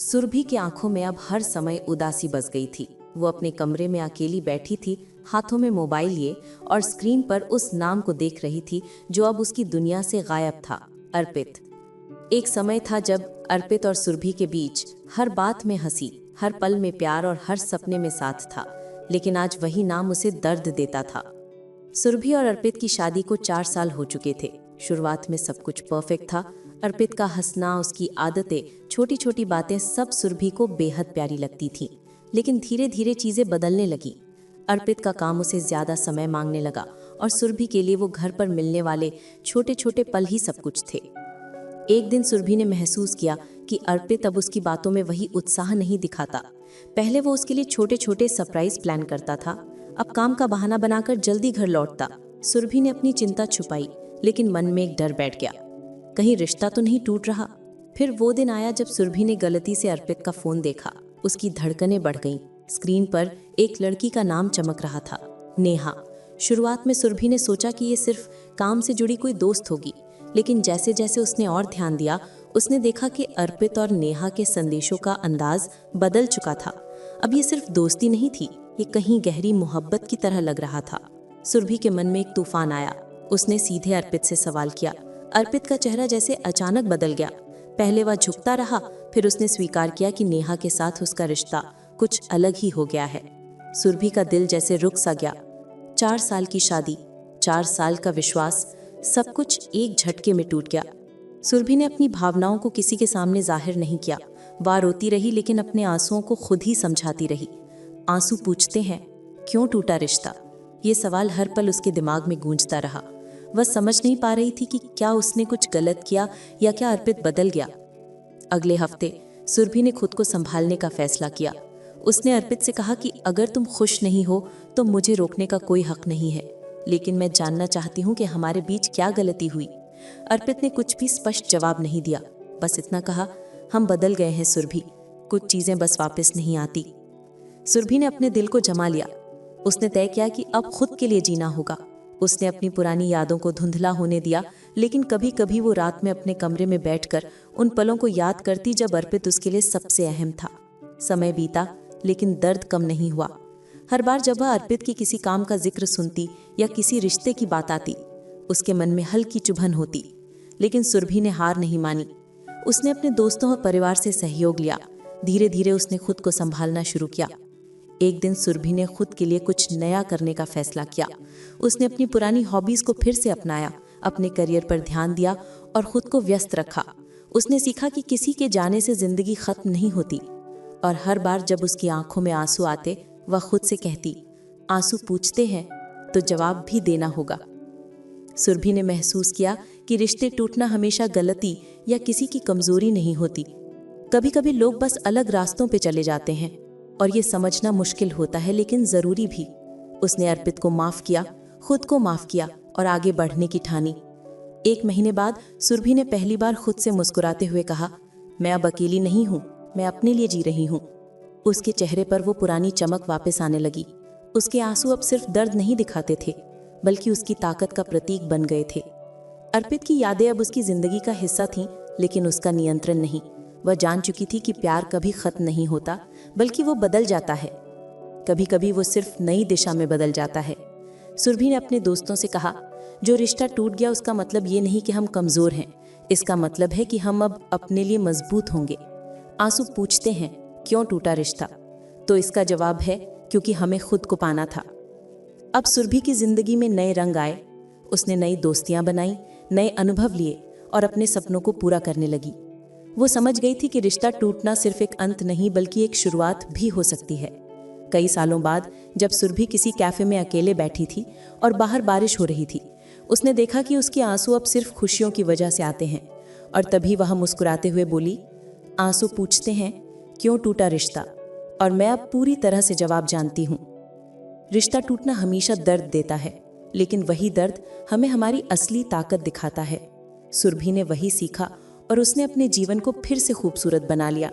सुरभि की आंखों में अब हर समय उदासी बस गई थी। वो अपने कमरे में अकेली बैठी थी, हाथों में मोबाइल लिए और स्क्रीन पर उस नाम को देख रही थी जो अब उसकी दुनिया से गायब था, अर्पित। एक समय था जब अर्पित और सुरभि के बीच हर बात में हंसी, हर पल में प्यार और हर सपने में साथ था। लेकिन आज वही नाम उसे दर्द देता था। सुरभि और अर्पित की शादी को 4 साल हो चुके थे। शुरुआत में सब कुछ परफेक्ट था। अर्पित का हंसना, उसकी आदतें, छोटी छोटी बातें सब सुरभि को बेहद प्यारी लगती थीं। लेकिन धीरे धीरे चीजें बदलने लगी। अर्पित का काम उसे ज्यादा समय मांगने लगा और सुरभि के लिए वो घर पर मिलने वाले छोटे छोटे पल ही सब कुछ थे। एक दिन सुरभि ने महसूस किया कि अर्पित अब उसकी बातों में वही उत्साह नहीं दिखाता। पहले वो उसके लिए छोटे छोटे सरप्राइज प्लान करता था, अब काम का बहाना बनाकर जल्दी घर लौटता। सुरभि ने अपनी चिंता छुपाई, लेकिन मन में एक डर बैठ गया, कहीं रिश्ता तो नहीं टूट रहा। फिर वो दिन आया जब सुरभि ने गलती से अर्पित का फोन देखा। उसकी धड़कनें बढ़ गईं। स्क्रीन पर एक लड़की का नाम चमक रहा था, नेहा। शुरुआत में सुरभि ने सोचा कि ये सिर्फ काम से जुड़ी कोई दोस्त होगी, लेकिन जैसे जैसे उसने और ध्यान दिया, उसने देखा कि अर्पित और नेहा के संदेशों का अंदाज बदल चुका था। अब ये सिर्फ दोस्ती नहीं थी, ये कहीं गहरी मोहब्बत की तरह लग रहा था। सुरभि के मन में एक तूफान आया। उसने सीधे अर्पित से सवाल किया। अर्पित का चेहरा जैसे अचानक बदल गया। पहले वह झुकता रहा, फिर उसने स्वीकार किया कि नेहा के साथ उसका रिश्ता कुछ अलग ही हो गया है। सुरभि का दिल जैसे रुक सा गया। 4 साल की शादी, 4 साल का विश्वास, सब कुछ एक झटके में टूट गया। सुरभि ने अपनी भावनाओं को किसी के सामने जाहिर नहीं किया। वह रोती रही, लेकिन अपने आंसुओं को खुद ही समझाती रही। आंसू पूछते हैं, क्यों टूटा रिश्ता? ये सवाल हर पल उसके दिमाग में गूंजता रहा। वह समझ नहीं पा रही थी कि क्या उसने कुछ गलत किया या क्या अर्पित बदल गया। अगले हफ्ते सुरभि ने खुद को संभालने का फैसला किया। उसने अर्पित से कहा कि अगर तुम खुश नहीं हो तो मुझे रोकने का कोई हक नहीं है, लेकिन मैं जानना चाहती हूँ कि हमारे बीच क्या गलती हुई। अर्पित ने कुछ भी स्पष्ट जवाब नहीं दिया, बस इतना कहा, हम बदल गए हैं सुरभि, कुछ चीजें बस वापस नहीं आती। सुरभि ने अपने दिल को जमा लिया। उसने तय किया कि अब खुद के लिए जीना होगा। उसने अपनी पुरानी यादों को धुंधला होने दिया, लेकिन कभी कभी वो रात में अपने कमरे में बैठकर उन पलों को याद करती जब अर्पित उसके लिए सबसे अहम था। समय बीता, लेकिन दर्द कम नहीं हुआ। हर बार जब वह अर्पित की किसी काम का जिक्र सुनती या किसी रिश्ते की बात आती, उसके मन में हल्की चुभन होती। लेकिन सुरभि ने हार नहीं मानी। उसने अपने दोस्तों और परिवार से सहयोग लिया। धीरे धीरे उसने खुद को संभालना शुरू किया। एक दिन सुरभि ने खुद के लिए कुछ नया करने का फैसला किया। उसने अपनी पुरानी हॉबीज को फिर से अपनाया, अपने करियर पर ध्यान दिया और खुद को व्यस्त रखा। उसने सीखा कि किसी के जाने से जिंदगी खत्म नहीं होती, और हर बार जब उसकी आंखों में आंसू आते, वह खुद से कहती, आंसू पूछते हैं तो जवाब भी देना होगा। सुरभि ने महसूस किया कि रिश्ते टूटना हमेशा गलती या किसी की कमजोरी नहीं होती। कभी कभी लोग बस अलग रास्तों पे चले जाते हैं, और ये समझना मुश्किल होता है, लेकिन जरूरी भी। उसने अर्पित को माफ किया, खुद को माफ किया और आगे बढ़ने की ठानी। 1 महीने बाद सुरभि ने पहली बार खुद से मुस्कुराते हुए कहा, मैं अब अकेली नहीं हूँ, मैं अपने लिए जी रही हूँ। उसके चेहरे पर वो पुरानी चमक वापस आने लगी। उसके आंसू अब सिर्फ दर्द नहीं दिखाते थे, बल्कि उसकी ताकत का प्रतीक बन गए थे। अर्पित की यादें अब उसकी जिंदगी का हिस्सा थीं, लेकिन उसका नियंत्रण नहीं। वह जान चुकी थी कि प्यार कभी खत्म नहीं होता, बल्कि वो बदल जाता है। कभी कभी वो सिर्फ नई दिशा में बदल जाता है। सुरभि ने अपने दोस्तों से कहा, जो रिश्ता टूट गया उसका मतलब ये नहीं कि हम कमजोर हैं, इसका मतलब है कि हम अब अपने लिए मजबूत होंगे। आंसू पूछते हैं, क्यों टूटा रिश्ता? तो इसका जवाब है, क्योंकि हमें खुद को पाना था। अब सुरभि की जिंदगी में नए रंग आए। उसने नई दोस्तियां बनाई, नए अनुभव लिए और अपने सपनों को पूरा करने लगी। वो समझ गई थी कि रिश्ता टूटना सिर्फ एक अंत नहीं, बल्कि एक शुरुआत भी हो सकती है। कई सालों बाद जब सुरभि किसी कैफे में अकेले बैठी थी और बाहर बारिश हो रही थी, उसने देखा कि उसके आंसू अब सिर्फ खुशियों की वजह से आते हैं। और तभी वह मुस्कुराते हुए बोली, आंसू पूछते हैं, क्यों टूटा रिश्ता? और मैं अब पूरी तरह से जवाब जानती हूँ। रिश्ता टूटना हमेशा दर्द देता है, लेकिन वही दर्द हमें हमारी असली ताकत दिखाता है। सुरभि ने वही सीखा और उसने अपने जीवन को फिर से खूबसूरत बना लिया।